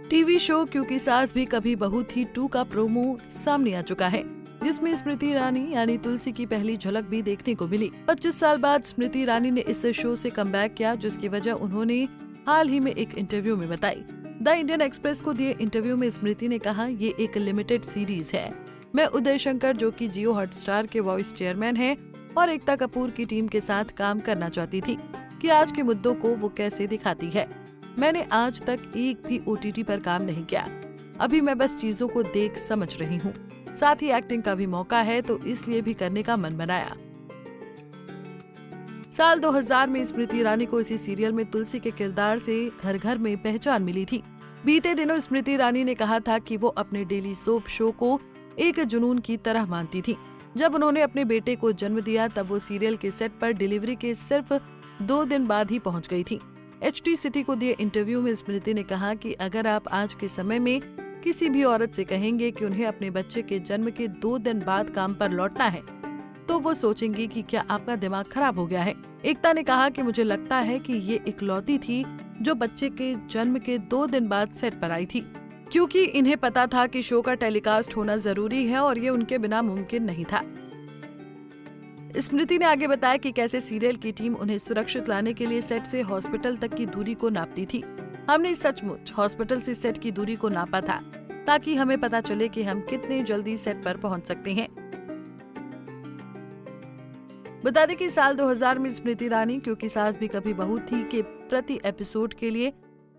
TV show क्योंकि सास भी कभी बहू थी 2 का प्रोमो सामने आ चुका है, जिसमें स्मृति ईरानी यानी तुलसी की पहली झलक भी देखने को मिली। 25 साल बाद स्मृति ईरानी ने इस शो से कमबैक किया, जिसकी वजह उन्होंने हाल ही में एक इंटरव्यू में बताई। द इंडियन एक्सप्रेस को दिए इंटरव्यू में स्मृति ने कहा, ये एक लिमिटेड सीरीज है। मैं उदय शंकर, जो कि जियो हॉटस्टार के वॉइस चेयरमैन हैं, और एकता कपूर की टीम के साथ काम करना चाहती थी कि आज के मुद्दों को वो कैसे दिखाती है। मैंने आज तक एक भी OTT पर काम नहीं किया। अभी मैं बस चीजों को देख समझ रही हूँ। साथ ही एक्टिंग का भी मौका है, तो इसलिए भी करने का मन बनाया। साल 2000 में स्मृति ईरानी को इसी सीरियल में तुलसी के किरदार से घर घर में पहचान मिली थी। बीते दिनों स्मृति ईरानी ने कहा था कि वो अपने डेली सोप शो को एक जुनून की तरह मानती थी। जब उन्होंने अपने बेटे को जन्म दिया, तब वो सीरियल के सेट पर डिलीवरी के सिर्फ 2 दिन बाद ही पहुंच गई थी। HT सिटी को दिए इंटरव्यू में स्मृति ने कहा कि अगर आप आज के समय में किसी भी औरत से कहेंगे कि उन्हें अपने बच्चे के जन्म के 2 दिन बाद काम पर लौटना है, तो वो सोचेंगी कि क्या आपका दिमाग खराब हो गया है। एकता ने कहा कि मुझे लगता है कि ये इकलौती थी जो बच्चे के जन्म के 2 दिन बाद सेट पर आई थी, क्योंकि इन्हें पता था कि शो का टेलीकास्ट होना जरूरी है और ये उनके बिना मुमकिन नहीं था। स्मृति ने आगे बताया कि कैसे सीरियल की टीम उन्हें सुरक्षित लाने के लिए सेट से हॉस्पिटल तक की दूरी को नापती थी। हमने सचमुच हॉस्पिटल से सेट की दूरी को नापा था, ताकि हमें पता चले कि हम कितने जल्दी सेट पर पहुंच सकते हैं। बता दें कि साल 2000 में स्मृति ईरानी क्योंकि सास भी कभी बहू थी के प्रति एपिसोड के लिए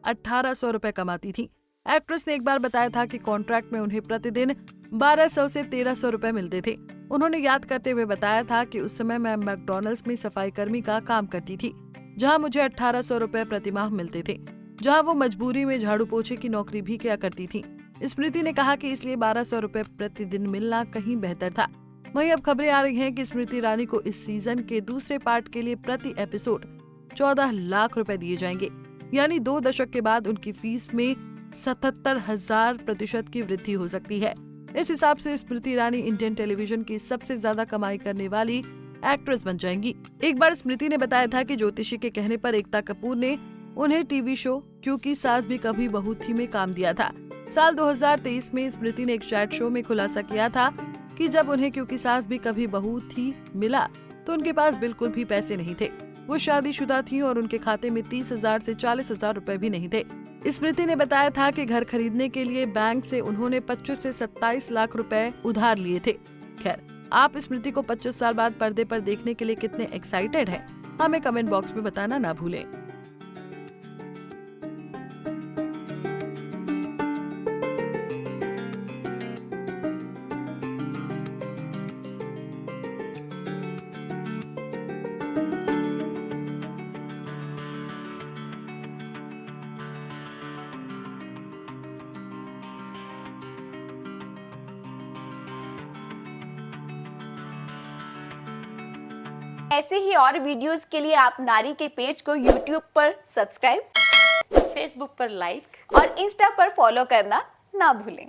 1800 रुपए कमाती थी। एक्ट्रेस ने एक बार बताया था कि कॉन्ट्रैक्ट में उन्हें प्रतिदिन 1200 से 1300 रुपए मिलते थे। उन्होंने याद करते हुए बताया था कि उस समय मैं मैकडॉनल्ड्स में सफाई कर्मी का काम करती थी, जहां मुझे 1800 रुपए प्रतिमाह मिलते थे, जहां वो मजबूरी में झाड़ू पोछे की नौकरी भी किया करती थी। स्मृति ने कहा कि इसलिए 1200 रुपए प्रतिदिन मिलना कहीं बेहतर था। वहीं अब खबरें आ रही हैं कि स्मृति ईरानी को इस सीजन के दूसरे पार्ट के लिए प्रति एपिसोड 14 लाख रुपए दिए जाएंगे, यानी 2 दशक के बाद उनकी फीस में 77,000% की वृद्धि हो सकती है। इस हिसाब से स्मृति ईरानी इंडियन टेलीविजन की सबसे ज्यादा कमाई करने वाली एक्ट्रेस बन जाएंगी। एक बार स्मृति ने बताया था कि ज्योतिषी के कहने पर एकता कपूर ने उन्हें टीवी शो क्योंकि सास भी कभी बहू थी में काम दिया था। साल 2023 में स्मृति ने एक चैट शो में खुलासा किया था कि जब उन्हें क्योंकि सास भी कभी बहू थी मिला, तो उनके पास बिल्कुल भी पैसे नहीं थे। वो शादीशुदा थी और उनके खाते में 30,000 से 40,000 रुपए भी नहीं थे। स्मृति ने बताया था कि घर खरीदने के लिए बैंक से उन्होंने 25 से 27 लाख रुपए उधार लिए थे। खैर, आप स्मृति को 25 साल बाद पर्दे पर देखने के लिए कितने एक्साइटेड हैं, हमें कमेंट बॉक्स में बताना ना भूलें। ऐसे ही और वीडियोस के लिए आप नारी के पेज को YouTube पर सब्सक्राइब, Facebook पर लाइक और Insta पर फॉलो करना ना भूलें।